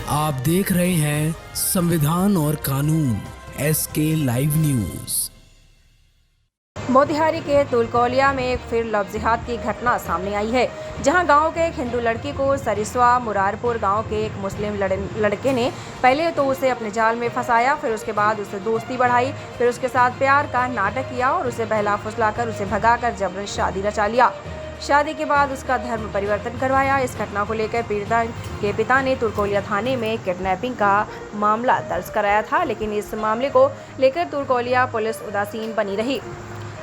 आप देख रहे हैं संविधान और कानून SK लाइव न्यूज। मोतिहारी के तुलकोलिया में एक फिर लव जिहाद की घटना सामने आई है, जहां गांव के एक हिंदू लड़की को सरिस्वा मुरारपुर गांव के एक मुस्लिम लड़के ने पहले तो उसे अपने जाल में फंसाया, फिर उसके बाद उससे दोस्ती बढ़ाई, फिर उसके साथ प्यार का नाटक किया और उसे बहला फुसलाकर उसे भगाकर जबरन शादी रचा लिया। शादी के बाद उसका धर्म परिवर्तन करवाया। इस घटना को लेकर पीड़िता के पिता ने तुलकोलिया थाने में किडनैपिंग का मामला दर्ज कराया था, लेकिन इस मामले को लेकर तुलकोलिया पुलिस उदासीन बनी रही।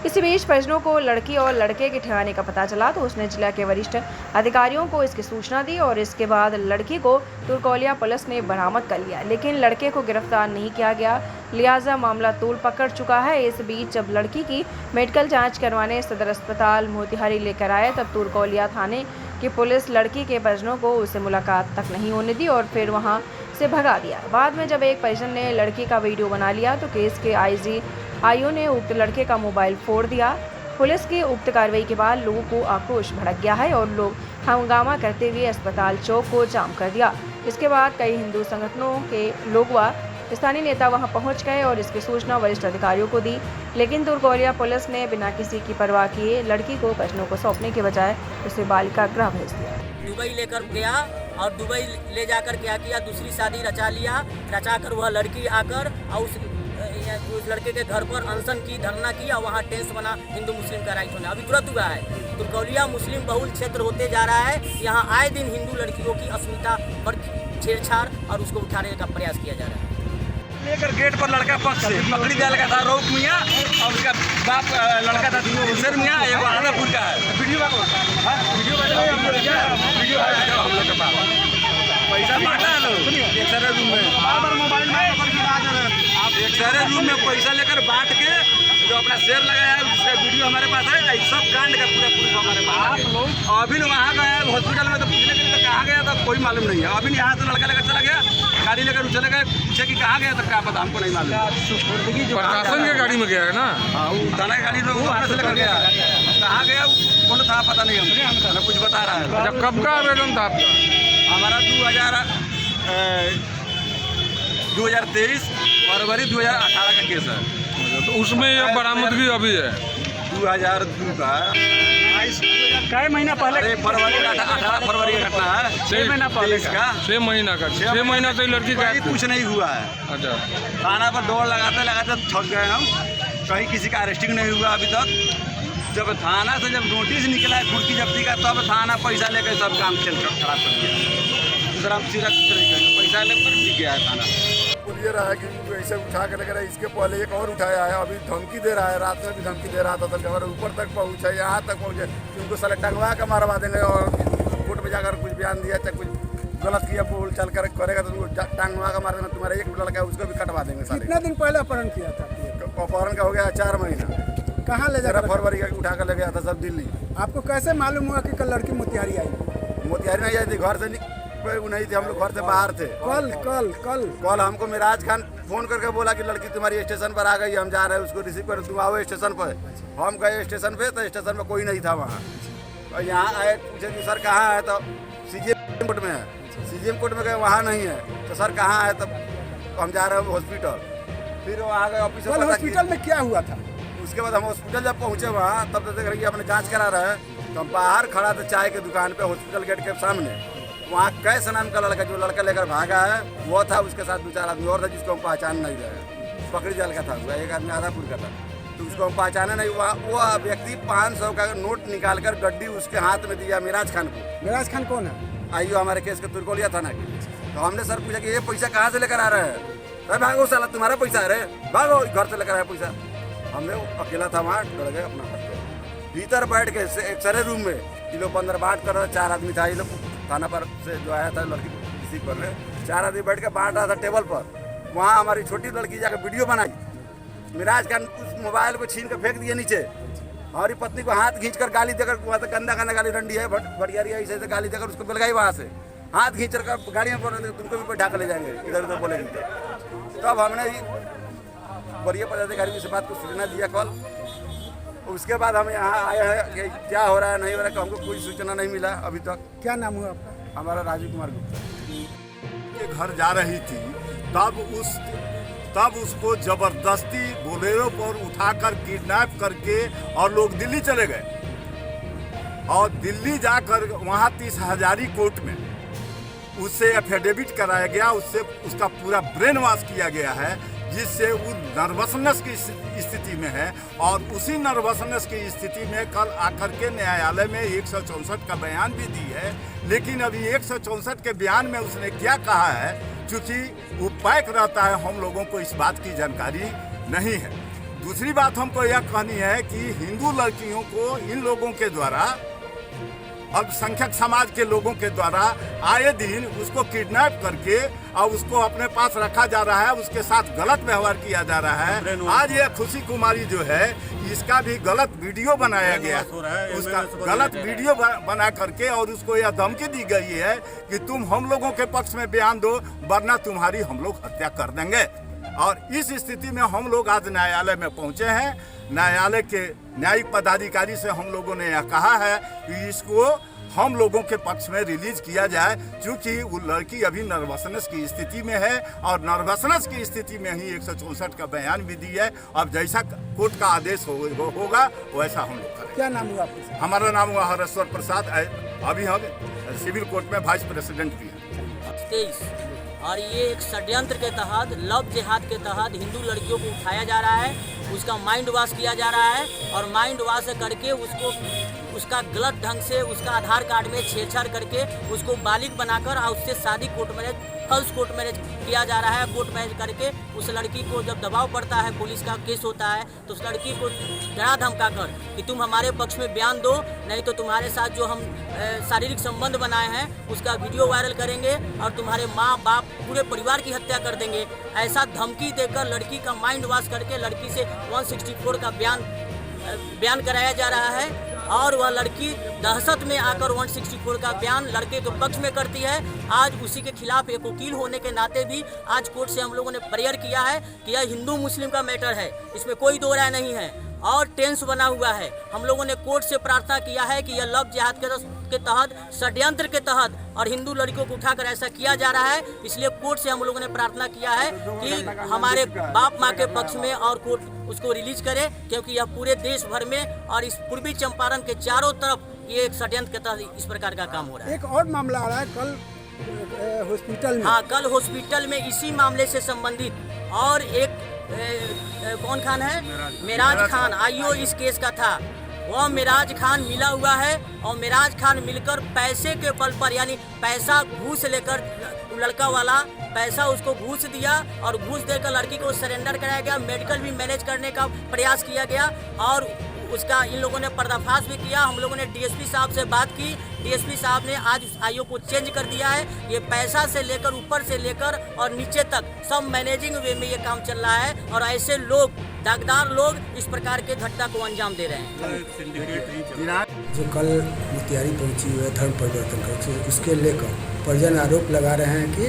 इसी बीच परिजनों को लड़की और लड़के के ठिकाने का पता चला तो उसने जिला के वरिष्ठ अधिकारियों को इसकी सूचना दी और इसके बाद लड़की को तुलकोलिया पुलिस ने बरामद कर लिया, लेकिन लड़के को गिरफ्तार नहीं किया गया, लिहाजा मामला तूल पकड़ चुका है। इस बीच जब लड़की की मेडिकल जांच करवाने सदर अस्पताल मोतिहारी लेकर आए, तब तुलकोलिया थाने की पुलिस लड़की के परिजनों को उसे मुलाकात तक नहीं होने दी और फिर वहां से भगा दिया। बाद में जब एक परिजन ने लड़की का वीडियो बना लिया तो केस के आईओ ने उक्त लड़के का मोबाइल फोड़ दिया। पुलिस की उक्त कार्रवाई के बाद लोगों को आक्रोश भड़क गया है और लोग हंगामा करते हुए अस्पताल चौक को जाम कर दिया। इसके बाद कई हिंदू संगठनों के लोग व स्थानीय नेता वहां पहुंच गए और इसकी सूचना वरिष्ठ अधिकारियों को दी, लेकिन तुलकोलिया पुलिस ने बिना किसी की परवाह किए लड़की को परिजनों को सौंपने के बजाय उसे बालिका गृह भेज दिया। दुबई लेकर गया और दुबई ले जाकर क्या किया, दूसरी शादी रचा लिया। रचा कर वह लड़की आकर और उस लड़के के घर पर अनशन की, धरना की और वहाँ टेंस बना हिंदू मुस्लिम का राइट होना। अभी तुरंत हुआ है। तुलकोलिया मुस्लिम बहुल क्षेत्र होते जा रहा है। यहाँ आए दिन हिंदू लड़कियों की अस्मिता पर छेड़छाड़ और उसको उठाने का प्रयास किया जा रहा है। लेकर गेट पर लड़का पक्ष से पकड़ी डाल का था रौफ मियाँ और उसका बाप लड़का था शेर मियाँ, एगो आदमपुर का है। वीडियो पैसा बांटा है लोग एक सारे रूम में, मोबाइल में एक सारे रूम में पैसा लेकर बांट के जो अपना शेयर लगाया है उसका वीडियो हमारे पास है। सब कांड का पूरा प्रूफ हमारे पास है। अभी वहाँ गया हॉस्पिटल में तो पूछने के लिए कहाँ गया था कोई मालूम नहीं है। अभी यहाँ से लड़का लेकर चला गया, गाड़ी लेकर चले गए, पूछे कि कहाँ गया था, क्या पता, हमको नहीं मालूम। प्रशासन के गाड़ी में गया है ना? हाँ, वो थाना की गाड़ी में वो से लेकर गया, कहाँ गया कौन था पता नहीं, हमको कुछ बता रहा है। जब कब का आवेदन था आपका? हमारा 2023 फरवरी 2018 का केस है। तो उसमें यह बरामदगी अभी है 2002 का, कई महीना पहले, फरवरी 18 फरवरी का घटना है। 6 महीना पहले का, 6 महीना का, 6 महीना से लड़की का कुछ नहीं हुआ है। अच्छा, थाना पर दौड़ लगाते लगाते थक गए हम, कहीं किसी का अरेस्टिंग नहीं हुआ अभी तक। जब थाना से जब नोटिस निकला है कुर्की जब्ती का, तब थाना पैसा लेकर सब काम खराब कर दिया। दूसरा पैसा लेकर ठीक गया है थाना। ये रहा है कि ऐसे उठा के लेकर इसके पहले एक और उठाया है, अभी धमकी दे रहा है, रात में भी धमकी दे रहा था, तो अगर ऊपर तक पहुँचे, यहाँ तक पहुँचे उनको साले टंगवा के मारवा देंगे और कोर्ट में जाकर कुछ बयान दिया चाहे कुछ गलत किया बोल चल कर करेगा तो उनको टांगवा का मार देंगे। तुम्हारा एक लड़का है उसको भी कटवा देंगे। कितना दिन पहले अपहरण किया था? अपहरण का हो गया 4 महीना। कहाँ ले जा? फरवरी का उठा कर ले गया था सब दिल्ली। आपको कैसे मालूम हुआ कि कल लड़की मोतिहारी आई? मोतिहारी नहीं आई थी, घर से नहीं थी, हम लोग घर से बाहर थे। कल हमको मिराज खान फोन करके बोला कि लड़की तुम्हारी स्टेशन पर आ गई, हम जा रहे हैं उसको रिसीव कर, तुम आओ स्टेशन पर। हम गए स्टेशन पे तो स्टेशन पर कोई नहीं था वहाँ। और यहाँ आए पूछे कि सर कहाँ है, तो CGM कोर्ट में है। CGM कोर्ट में गए, वहाँ नहीं है, तो सर कहाँ है, तब हम जा रहे हैं हॉस्पिटल। फिर वहाँ गए ऑफिसर, हॉस्पिटल में क्या हुआ था? उसके बाद हम हॉस्पिटल जब पहुँचे वहाँ, तब तो देख रहे कि अपने जाँच करा रहे हैं, तो हम बाहर खड़ा थे चाय की दुकान पे हॉस्पिटल गेट के सामने। वहाँ कैसे नाम का लड़का जो लड़का लेकर भागा है वो था, उसके साथ 2-4 आदमी और था जिसको हम पहचान नहीं रहे। पकड़ी जाल का था, एक आदमी आदापुर का था, तो उसको हम पहचाने नहीं। वो व्यक्ति 500 का नोट निकाल कर गड्डी उसके हाथ में दिया मिराज खान को। मिराज खान कौन है? आइयो हमारे केस के तुलकोलिया थाना के। तो हमने सर पूछा कि ये पैसा कहाँ से लेकर आ रहे हैं? अरे भागो साला, तुम्हारा पैसा है रे, भागो, घर से लेकर आया पैसा। हमने अकेला था वहाँ, डर गए अपना भीतर बैठ के एक सारे रूम में ये लोग 15 बांट कर 4 आदमी था। ये लोग थाना पर से जो आया था लड़की को रिसीव कर रहे, 4 आदमी बैठ के बांट रहा था टेबल पर। वहाँ हमारी छोटी लड़की जाकर वीडियो बनाई, मिराज खान उस मोबाइल को छीन कर फेंक दिए नीचे। हमारी पत्नी को हाथ खींच कर गाली देकर, वहाँ से गंदा गाली रंडी है बढ़िया ऐसे गाली देकर उसको बेलगाई, वहाँ से हाथ खींच कर गाड़ी में बोल रहे तुमको भी बैठा कर ले जाएंगे, इधर उधर बोलेंगे। तब हमने वरीय पदाधिकारी से बात को सूचना दिया कल। उसके बाद हम यहाँ आए हैं कि क्या हो रहा है नहीं हो रहा है, हमको कोई सूचना नहीं मिला अभी तक। क्या नाम हुआ आपका? हमारा राजीव कुमार गुप्ता। के घर जा रही थी तब उसको जबरदस्ती बोलेरो पर उठाकर किडनैप करके और लोग दिल्ली चले गए और दिल्ली जाकर वहाँ 30,000 कोर्ट में उससे एफिडेविट कराया गया, उससे उसका पूरा ब्रेन वॉश किया गया है, जिससे वो नर्वसनेस की स्थिति में है। और उसी नर्वसनेस की स्थिति में कल आकर के न्यायालय में 164 का बयान भी दी है। लेकिन अभी 164 के बयान में उसने क्या कहा है, चूँकि वो पैक रहता है, हम लोगों को इस बात की जानकारी नहीं है। दूसरी बात हमको यह कहनी है कि हिंदू लड़कियों को इन लोगों के द्वारा, अल्पसंख्यक समाज के लोगों के द्वारा आए दिन उसको किडनैप करके और उसको अपने पास रखा जा रहा है, उसके साथ गलत व्यवहार किया जा रहा है। आज ये खुशी कुमारी जो है, इसका भी गलत वीडियो बनाया गया, उसका गलत वीडियो बना करके और उसको यह धमकी दी गई है कि तुम हम लोगों के पक्ष में बयान दो, वरना तुम्हारी हम लोग हत्या कर देंगे। और इस स्थिति में हम लोग आज न्यायालय में पहुंचे हैं। न्यायालय के न्यायिक पदाधिकारी से हम लोगों ने यह कहा है कि इसको हम लोगों के पक्ष में रिलीज किया जाए, क्योंकि वो लड़की अभी नर्वसनेस की स्थिति में है और नर्वसनेस की स्थिति में ही 164 का बयान भी दी है। अब जैसा कोर्ट का आदेश होगा वैसा हम लोग करेंगे। क्या नाम हुआ आपका? हमारा नाम हुआ हरेश्वर प्रसाद। अभी हम सिविल कोर्ट में वाइस प्रेसिडेंट भी हैं। 23 और ये एक षड्यंत्र के तहत, लव जिहाद के तहत हिंदू लड़कियों को उठाया जा रहा है, उसका माइंड वॉश किया जा रहा है और माइंड वॉश करके उसका गलत ढंग से उसका आधार कार्ड में छेड़छाड़ करके उसको बालिग बनाकर और उससे शादी court marriage, first court marriage किया जा रहा है। कोर्ट मैरिज करके उस लड़की को जब दबाव पड़ता है, पुलिस का केस होता है, तो उस लड़की को डरा धमका कर कि तुम हमारे पक्ष में बयान दो, नहीं तो तुम्हारे साथ जो हम शारीरिक संबंध बनाए हैं उसका वीडियो वायरल करेंगे और तुम्हारे माँ बाप पूरे परिवार की हत्या कर देंगे। ऐसा धमकी देकर लड़की का माइंड वॉश करके लड़की से 164 का बयान कराया जा रहा है और वह लड़की दहशत में आकर 164 का बयान लड़के के पक्ष में करती है। आज उसी के खिलाफ एक वकील होने के नाते भी आज कोर्ट से हम लोगों ने प्रेयर किया है कि यह हिंदू मुस्लिम का मैटर है, इसमें कोई दो राय नहीं है और टेंस बना हुआ है। हम लोगों ने कोर्ट से प्रार्थना किया है कि यह लव जिहाद के तहत, षड्यंत्र के तहत और हिंदू लड़कियों को उठाकर ऐसा किया जा रहा है। इसलिए कोर्ट से हम लोगों ने प्रार्थना किया है कि हमारे बाप माँ के पक्ष में और कोर्ट उसको रिलीज करे, क्योंकि यह पूरे देश भर में और इस पूर्वी चंपारण के चारों तरफ ये एक षड्यंत्र के तहत इस प्रकार का काम हो रहा है। एक और मामला आ रहा है कल हॉस्पिटल में। हाँ, कल हॉस्पिटल में इसी मामले से संबंधित और एक कौन खान है, मेराज खान आईओ इस केस का था। वह मेराज खान मिला हुआ है और मेराज खान मिलकर पैसे के बल पर, यानी पैसा घूस लेकर, लड़का वाला पैसा उसको घूस दिया और घूस देकर लड़की को सरेंडर कराया गया। मेडिकल भी मैनेज करने का प्रयास किया गया और उसका इन लोगों ने पर्दाफाश भी किया। हम लोगों ने डीएसपी साहब से बात की, डीएसपी साहब ने आज आईओ को चेंज कर दिया है। ये पैसा से लेकर, ऊपर से लेकर और नीचे तक सब मैनेजिंग वे में ये काम चल रहा है और ऐसे लोग, दागदार लोग इस प्रकार के घटना को अंजाम दे रहे हैं। जो कल मुतियारी पहुंची हुई है धर्म परिवर्तन कर, उसके लेकर परिजन आरोप लगा रहे हैं कि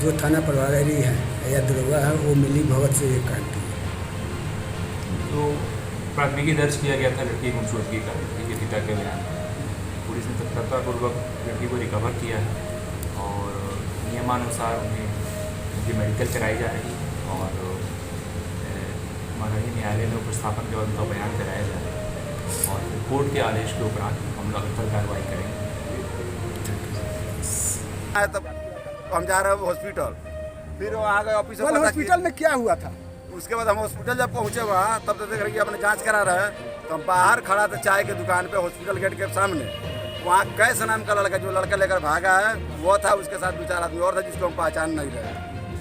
जो थाना प्रभारी है या दरोगा है वो मिली भगत से ये काम किया। तो प्राथमिकी दर्ज किया गया था लड़की गुमशुदगी का, लड़की के पिता के बयान। पुलिस ने तत्परतापूर्वक लड़की को रिकवर किया है और नियमानुसार उनकी मेडिकल कराई जा रही है और माननीय न्यायालय में उपस्थापन के बाद उनका बयान कराया जा रहा है और कोर्ट के आदेश के उपरांत हम लगातार कार्रवाई करेंगे। तब हम जा रहे हैं हॉस्पिटल, फिर वहाँ गए ऑफिस कल हॉस्पिटल में क्या हुआ था? उसके बाद हम हॉस्पिटल जब पहुँचे वहाँ, तब तो देख रहे कि अपने जांच करा रहे हैं, तो हम बाहर खड़ा था चाय के दुकान पे हॉस्पिटल गेट के सामने। वहाँ कैस नाम का लड़का, जो लड़का लेकर भागा है वो था, उसके साथ 2-4 आदमी और था जिसको हम पहचान नहीं रहे।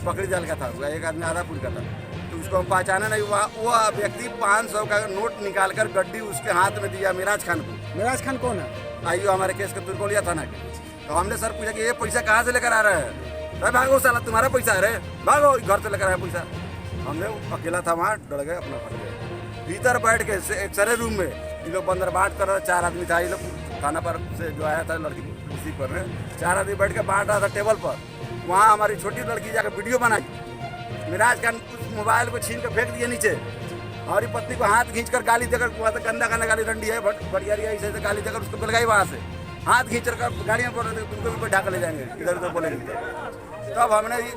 पकड़ी जाल का था, एक आदमी आधापुर का था, तो उसको हम पहचाने नहीं। वो व्यक्ति 500 का नोट निकाल कर गड्डी उसके हाथ में दिया मेराज खान को। मेराज खान कौन है? आइयो हमारे केस के तुरकोलिया थाना के। तो हमने सर पूछा कि ये पैसा कहाँ से लेकर आ रहे हैं? भाई भागो साला, तुम्हारा पैसा है रे, भागो, घर से लेकर आया पैसा। हमने अकेला था वहाँ, डर गए, अपना फट गए। भीतर बैठ के एक्सरे रूम में ये लोग बंदर बांट कर रहे, 4 आदमी था, ये लोग थाना पर से जो आया था लड़की रिसीव कर रहे, 4 आदमी बैठ के बांट रहा था टेबल पर। वहाँ हमारी छोटी लड़की जाकर वीडियो बनाई, मिराज खान उस मोबाइल को छीन कर फेंक दिए नीचे, हमारी पत्नी को हाथ खींच कर गाली देकर, गंदा गंदा गाली, रंडी है बढ़िया ऐसे गाली देकर उसको बेलगाई वहाँ से। हाथ खींच कर गाड़ी में पड़ रहे थे, तुमको भी ढाका ले जाएंगे इधर उधर बोलेंगे। तब हमने ही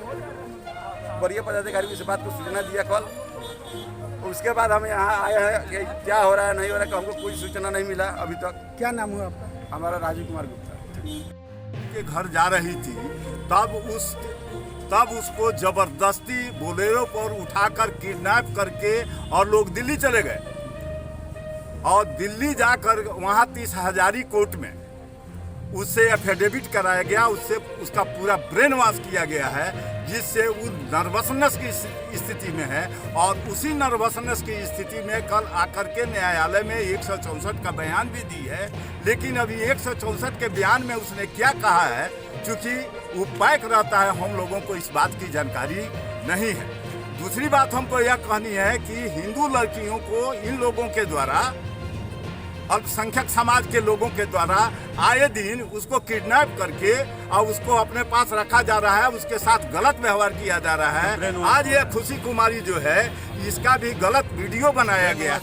वरीय पदाधिकारी से बात को सूचना दिया कल। उसके बाद हम यहाँ आए हैं कि क्या हो रहा है नहीं हो रहा है, हमको कोई सूचना नहीं मिला अभी तक। क्या नाम हुआ आपका? हमारा राजीव कुमार गुप्ता। के घर जा रही थी तब उसको जबरदस्ती बोलेरो पर उठाकर किडनैप करके और लोग दिल्ली चले गए और दिल्ली जाकर वहाँ 30,000 कोर्ट में उससे एफिडेविट कराया गया, उससे उसका पूरा ब्रेन वॉश किया गया है, जिससे वो नर्वसनेस की स्थिति में है। और उसी नर्वसनेस की स्थिति में कल आकर के न्यायालय में 164 का बयान भी दी है। लेकिन अभी 164 के बयान में उसने क्या कहा है, चूँकि वो पैक रहता है, हम लोगों को इस बात की जानकारी नहीं है। दूसरी बात हमको यह कहनी है कि हिंदू लड़कियों को इन लोगों के द्वारा, अल्पसंख्यक समाज के लोगों के द्वारा आए दिन उसको किडनैप करके और उसको अपने पास रखा जा रहा है, उसके साथ गलत व्यवहार किया जा रहा है। आज ये खुशी कुमारी जो है, इसका भी गलत वीडियो बनाया गया,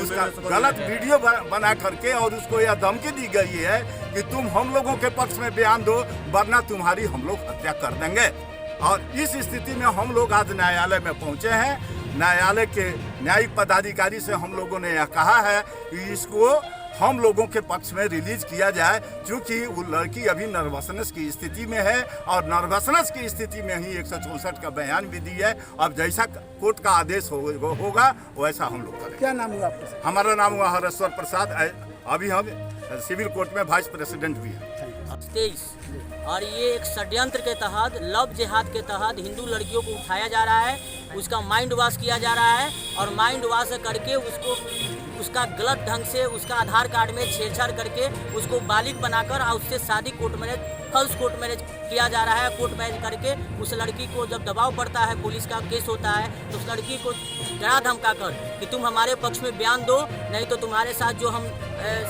उसका गलत वीडियो बना करके और उसको यह धमकी दी गई है कि तुम हम लोगों के पक्ष में बयान दो, वरना तुम्हारी हम लोग हत्या कर देंगे। और इस स्थिति में हम लोग आज न्यायालय में पहुंचे हैं। न्यायालय के न्यायिक पदाधिकारी से हम लोगों ने यह कहा है कि इसको हम लोगों के पक्ष में रिलीज किया जाए, क्योंकि वो लड़की अभी नर्वसनेस की स्थिति में है और नर्वसनेस की स्थिति में ही 164 का बयान भी दी है। अब जैसा कोर्ट का आदेश होगा वैसा हम लोग करेंगे। क्या नाम हुआ आपका? हमारा नाम हुआ हरेश्वर प्रसाद। अभी हम सिविल कोर्ट में वाइस प्रेसिडेंट भी हैं। 23 और ये एक षड्यंत्र के तहत, लव जिहाद के तहत हिंदू लड़कियों को उठाया जा रहा है, उसका माइंड वॉश किया जा रहा है और माइंड वॉश करके उसका गलत ढंग से उसका आधार कार्ड में छेड़छाड़ करके उसको बालिग बनाकर और उससे शादी court marriage, first court marriage किया जा रहा है। कोर्ट मैरिज करके उस लड़की को जब दबाव पड़ता है, पुलिस का केस होता है, तो उस लड़की को डरा धमका कर कि तुम हमारे पक्ष में बयान दो, नहीं तो तुम्हारे साथ जो हम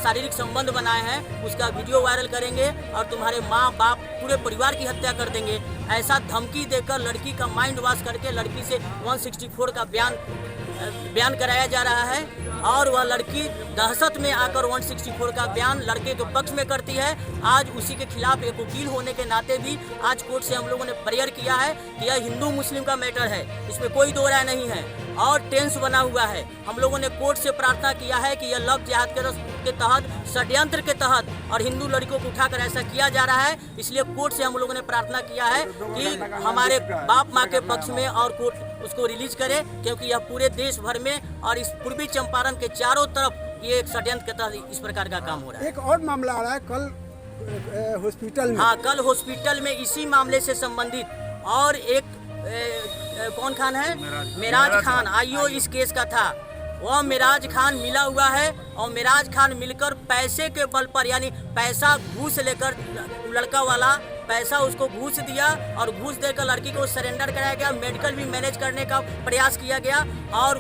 शारीरिक संबंध बनाए हैं उसका वीडियो वायरल करेंगे और तुम्हारे माँ बाप पूरे परिवार की हत्या कर देंगे। ऐसा धमकी देकर लड़की का माइंड वॉश करके लड़की से 164 का बयान कराया जा रहा है और वह लड़की दहशत में आकर 164 का बयान लड़के के पक्ष में करती है। आज उसी के खिलाफ एक वकील होने के नाते भी आज कोर्ट से हम लोगों ने प्रेयर किया है कि यह हिंदू मुस्लिम का मैटर है, इसमें कोई दो राय नहीं है और टेंस बना हुआ है। हम लोगों ने कोर्ट से प्रार्थना किया है कि यह लव जिहाद के तहत, षड्यंत्र के तहत और हिंदू लड़कियों को उठाकर ऐसा किया जा रहा है। इसलिए कोर्ट से हम लोगों ने प्रार्थना किया है कि हमारे बाप माँ के पक्ष में और कोर्ट उसको रिलीज करे, क्योंकि यह पूरे देश भर में और इस पूर्वी चंपारण के चारों तरफ ये एक षड्यंत्र के तहत इस प्रकार का काम हो रहा है। एक और मामला आ रहा है कल हॉस्पिटल में। हाँ, कल हॉस्पिटल में इसी मामले से संबंधित और एक कौन खान है, मेराज खान आईओ इस केस का था। वह मेराज खान मिला हुआ है और मेराज खान मिलकर पैसे के बल पर, यानी पैसा घूस लेकर, लड़का वाला पैसा उसको घूस दिया और घूस देकर लड़की को सरेंडर कराया गया। मेडिकल भी मैनेज करने का प्रयास किया गया और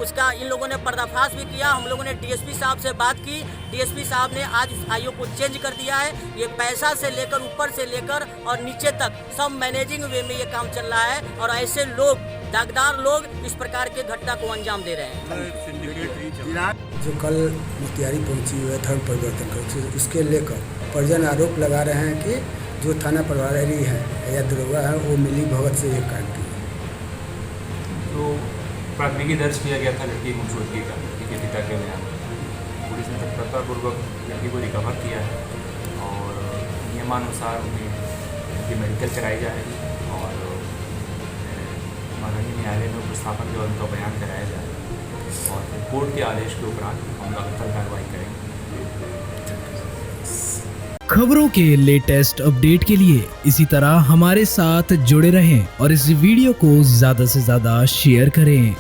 उसका इन लोगों ने पर्दाफाश भी किया। हम लोगों ने डीएसपी साहब से बात की, डीएसपी साहब ने आज आईओ को चेंज कर दिया है। ये पैसा से लेकर, ऊपर से लेकर और नीचे तक सब मैनेजिंग वे में ये काम चल रहा है और ऐसे लोग, दागदार लोग इस प्रकार के घटना को अंजाम दे रहे हैं। जो कल मुख्तियारी पहुंची हुई है धर्म परिवर्तन कर, उसके लेकर परिजन आरोप लगा रहे हैं कि जो थाना प्रभारी है या दरोगा है वो मिली भगत से ये कांड किया। तो प्राथमिकी दर्ज किया गया था लड़की गुमशुदगी का, लड़की के पिता के बयान। पुलिस ने तत्परतापूर्वक लड़की को रिकवर किया है और नियमानुसार उनकी मेडिकल कराई जाएगी और माननीय न्यायालय में उपस्थापन के उनका बयान कराया जाएगा और फिर कोर्ट के आदेश के उपरांत हम लगातार कार्रवाई करेंगे। खबरों के लेटेस्ट अपडेट के लिए इसी तरह हमारे साथ जुड़े रहें और इस वीडियो को ज़्यादा से ज़्यादा शेयर करें।